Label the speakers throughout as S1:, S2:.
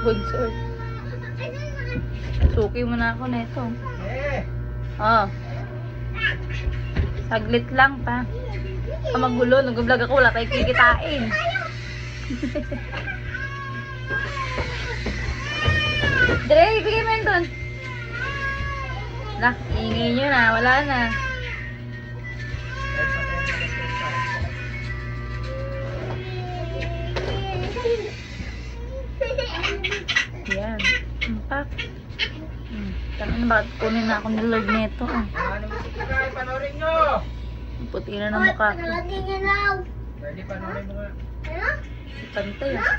S1: sponsor. Suki mo na ako nito. Oh. Saglit lang pa. Magulo, nag-vlog ako, wala tayong kikitain. Dre, bigay mo yun doon. Lah, ingay nyo na, wala na. Yan, impact. Tangan na bakit kunin na ako ni Lord neto.
S2: Panorin nyo!
S1: Puti na ng mukha ko.
S2: Pwede panorin mo nga.
S1: Pantay ah.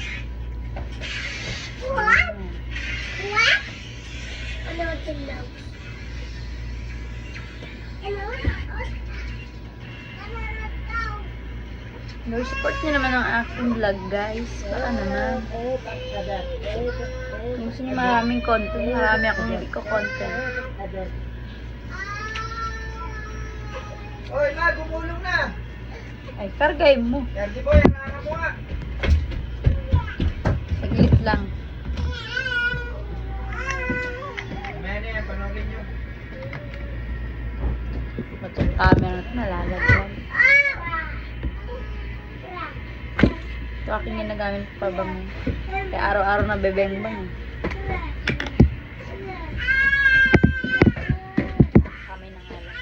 S1: No, support nyo naman ang aking vlog, guys. Baka naman. Kung gusto nyo maraming content, marami akong hindi ko content.
S2: Oy, ma, gumulong na!
S1: Ay, kargay mo.
S2: Yardi boy, ang anak mo nga!
S1: Saglit lang.
S2: Mamaya na yan, panorin nyo.
S1: Ba't yung camera natin nalalagyan? Ito aking ginagamit pa bang kaya araw-araw na bebeng-bang. Kami na nga lang.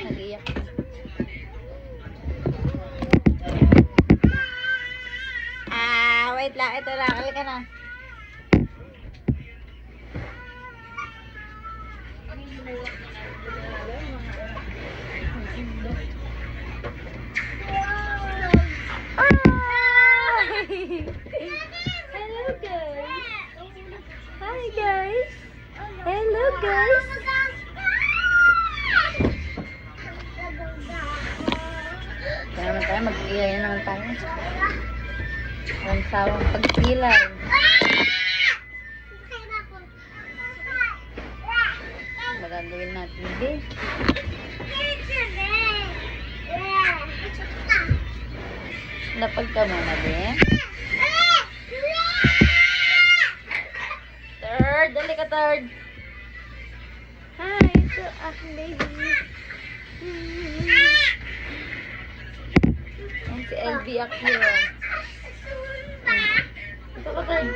S1: Nag-iyak. Wait lang. Ito lang. Halika na. Hello guys. Hi guys. Hello guys. Kaya naman tayo mag-iilay na naman tayo. Walang sawang pagpilay. Magagawin natin din. Lapag ka muna din. Third, dali ka third. Hi, ito aking baby. Yan si LB Akira. Ito ka third.